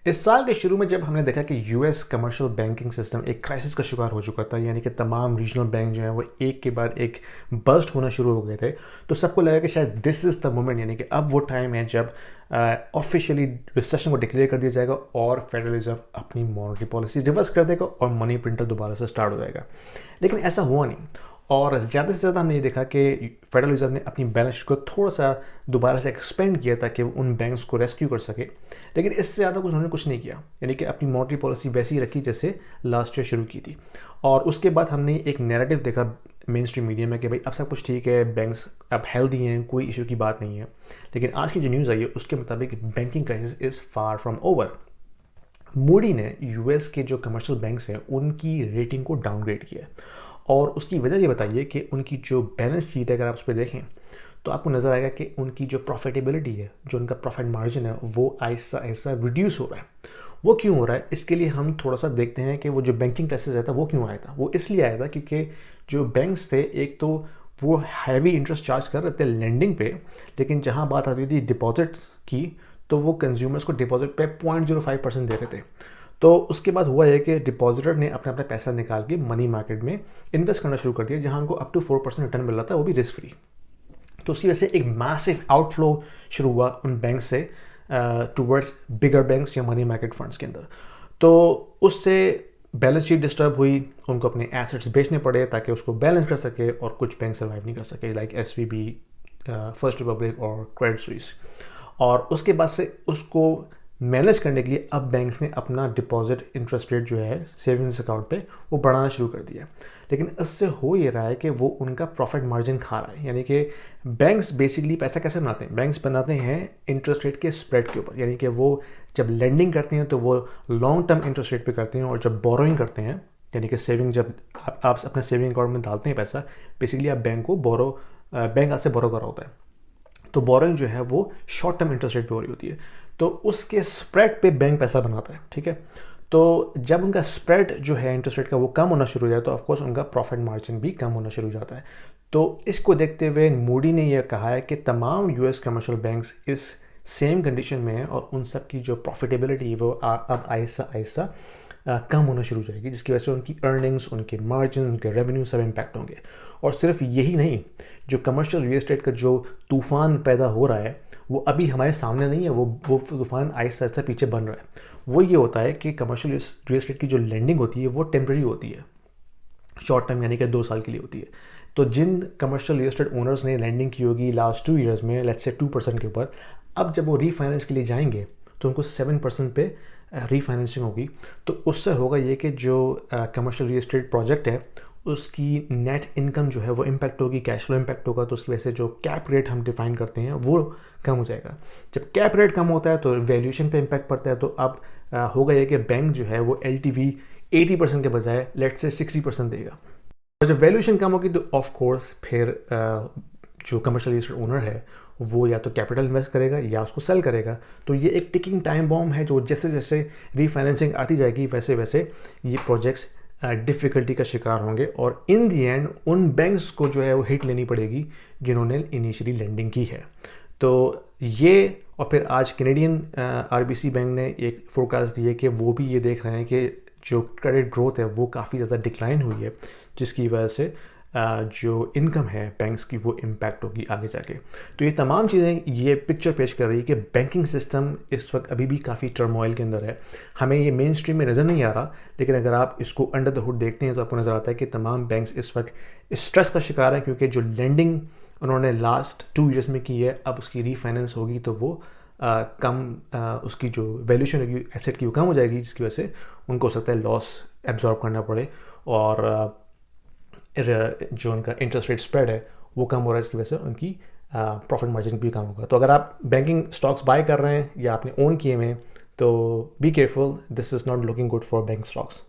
इस साल के शुरू में जब हमने देखा कि यूएस कमर्शियल बैंकिंग सिस्टम एक क्राइसिस का शिकार हो चुका था, यानी कि तमाम रीजनल बैंक जो हैं वो एक के बाद एक बर्स्ट होना शुरू हो गए थे, तो सबको लगा कि शायद दिस इज़ द मोमेंट, यानी कि अब वो टाइम है जब ऑफिशियली रिसेशन को डिक्लेयर कर दिया जाएगा और फेडरल रिजर्व अपनी मॉनेटरी पॉलिसी रिवर्स कर देगा और मनी प्रिंटर दोबारा से स्टार्ट हो जाएगा। लेकिन ऐसा हुआ नहीं, और ज़्यादा से ज़्यादा हमने ये देखा कि फेडरल रिजर्व ने अपनी बैलेंस शीट को थोड़ा सा दोबारा से एक्सपेंड किया ताकि वो उन बैंक्स को रेस्क्यू कर सके, लेकिन इससे ज़्यादा उन्होंने कुछ नहीं किया, यानी कि अपनी मॉनेटरी पॉलिसी वैसी ही रखी जैसे लास्ट ईयर शुरू की थी। और उसके बाद हमने एक नैरेटिव देखा मेन स्ट्रीम मीडिया में कि भाई अब सब कुछ ठीक है, बैंक्स अब हेल्दी हैं, कोई इशू की बात नहीं है। लेकिन आज की जो न्यूज़ आई है उसके मुताबिक banking crisis is far from over. Moody ने यूएस के जो कमर्शियल बैंक्स हैं उनकी रेटिंग को डाउनग्रेड किया, और उसकी वजह ये बताइए कि उनकी जो बैलेंस शीट है अगर आप उस पर देखें तो आपको नज़र आएगा कि उनकी जो प्रॉफिटेबिलिटी है, जो उनका प्रॉफिट मार्जिन है, वो आहिस्ता आहिस्ता रिड्यूस हो रहा है। वो क्यों हो रहा है, इसके लिए हम थोड़ा सा देखते हैं कि वो जो बैंकिंग क्राइसिस आया था वो क्यों आया था। वो इसलिए आया था क्योंकि जो बैंक्स थे, एक तो वो हैवी इंटरेस्ट चार्ज कर रहे थे लेंडिंग पे, लेकिन जहाँ बात आती थी डिपॉजिट्स की तो वो कंज्यूमर्स को डिपॉजिट पे 0.05% दे रहे थे। तो उसके बाद हुआ है कि डिपॉजिटर ने अपना अपना पैसा निकाल के मनी मार्केट में इन्वेस्ट करना शुरू कर दिया, जहां उनको अप टू 4% रिटर्न मिल रहा था, वो भी रिस्क फ्री। तो उसकी वजह से एक मैसिव आउटफ्लो शुरू हुआ उन बैंक से टूवर्ड्स बिगर बैंक्स या मनी मार्केट फंड्स के अंदर। तो उससे बैलेंस शीट डिस्टर्ब हुई, उनको अपने एसेट्स बेचने पड़े ताकि उसको बैलेंस कर सके, और कुछ बैंक सर्वाइव नहीं कर सके लाइक एसवीबी, फर्स्ट रिपब्लिक और क्रेडिट स्विस। और उसके बाद से उसको मैनेज करने के लिए अब बैंक्स ने अपना डिपॉजिट इंटरेस्ट रेट जो है सेविंग्स अकाउंट पे वो बढ़ाना शुरू कर दिया। लेकिन इससे हो ये रहा है कि वो उनका प्रॉफिट मार्जिन खा रहा है, यानी कि बैंक्स बेसिकली पैसा कैसे बनाते हैं, बैंक्स बनाते हैं इंटरेस्ट रेट के स्प्रेड के ऊपर। यानी कि वो जब लेंडिंग करते हैं तो वो लॉन्ग टर्म इंटरेस्ट रेट पे करते हैं, और जब बोरोइंग करते हैं, यानी कि सेविंग, जब आप अपने सेविंग अकाउंट में डालते हैं पैसा, बेसिकली आप बैंक को बैंक आपसे बोरो कर रहा होता है, तो बोरोइंग जो है वो शॉर्ट टर्म इंटरेस्ट रेट पे हो रही होती है, तो उसके स्प्रेड पे बैंक पैसा बनाता है। ठीक है, तो जब उनका स्प्रेड जो है इंटरेस्ट रेट का वो कम होना शुरू हो जाए तो ऑफकोर्स उनका प्रॉफिट मार्जिन भी कम होना शुरू हो जाता है। तो इसको देखते हुए मूडी ने यह कहा है कि तमाम यूएस कमर्शियल बैंक्स इस सेम कंडीशन में हैं, और उन सब की जो प्रॉफिटेबिलिटी है वो अब आहिस्ता आहिस्ता कम होना शुरू हो जाएगी, जिसकी वजह से उनकी अर्निंग्स, उनके मार्जिन, उनके रेवेन्यू सब इम्पैक्ट होंगे। और सिर्फ यही नहीं, जो कमर्शियल रियल एस्टेट का जो तूफान पैदा हो रहा है वो अभी हमारे सामने नहीं है, वो तूफान आहिस्ता आहिस्ता पीछे बन रहा है। वो ये होता है कि कमर्शियल रियल एस्टेट की जो लेंडिंग होती है वो टेम्प्रेरी होती है, शॉर्ट टर्म, यानी कि 2 साल के लिए होती है। तो जिन कमर्शियल रियल एस्टेट ओनर्स ने लैंडिंग की होगी लास्ट 2 ईयर्स में, लेट्स से 2% के ऊपर, अब जब वो रीफाइनेंस के लिए जाएंगे तो उनको 7% पे रीफाइनेंसिंग होगी। तो उससे होगा ये कि जो कमर्शियल रियल एस्टेट प्रोजेक्ट है उसकी नेट इनकम जो है वो इम्पैक्ट होगी, कैश फ्लो इम्पैक्ट होगा, तो उसकी वजह से जो कैप रेट हम डिफाइन करते हैं वो कम हो जाएगा। जब कैप रेट कम होता है तो वैल्यूएशन पे इम्पैक्ट पड़ता है। तो अब होगा ये कि बैंक जो है वो LTV 80% के बजाय लेट से 60% देगा, और जब वैल्यूएशन कम होगी तो ऑफ कोर्स फिर जो कमर्शियल रियल एस्टेट ओनर है वो या तो कैपिटल इन्वेस्ट करेगा या उसको सेल करेगा। तो ये एक टिकिंग टाइम बॉम्ब है, जो जैसे जैसे रीफाइनेंसिंग आती जाएगी वैसे वैसे ये प्रोजेक्ट्स डिफ़िकल्टी का शिकार होंगे, और इन दी एंड उन बैंक्स को जो है वो हिट लेनी पड़ेगी जिन्होंने इनिशियली लेंडिंग की है। तो ये, और फिर आज कैनेडियन RBC बैंक ने एक फोरकास्ट दी है कि वो भी ये देख रहे हैं कि जो क्रेडिट ग्रोथ है वो काफ़ी ज़्यादा डिक्लाइन हुई है, जिसकी वजह से जो इनकम है बैंक्स की वो इम्पैक्ट होगी आगे जाके। तो ये तमाम चीज़ें ये पिक्चर पेश कर रही है कि बैंकिंग सिस्टम इस वक्त अभी भी काफ़ी टर्मोइल के अंदर है। हमें ये मेन स्ट्रीम में नज़र नहीं आ रहा, लेकिन अगर आप इसको अंडर द हुड देखते हैं तो आपको नज़र आता है कि तमाम बैंक्स इस वक्त स्ट्रेस का शिकार है, क्योंकि जो लेंडिंग उन्होंने लास्ट 2 ईयर्स में की है, अब उसकी रीफाइनेंस होगी तो वो उसकी जो वैल्यूशन होगी एसेट की वो कम हो जाएगी, जिसकी वजह से उनको हो सकता है लॉस एब्जॉर्ब करना पड़े, और जो उनका इंटरेस्ट रेट स्प्रेड है वो कम हो रहा है, इसकी वजह से उनकी प्रॉफिट मार्जिन भी कम होगा। तो अगर आप बैंकिंग स्टॉक्स बाय कर रहे हैं या आपने ओन किए हुए हैं तो be careful, this is not looking good for bank stocks.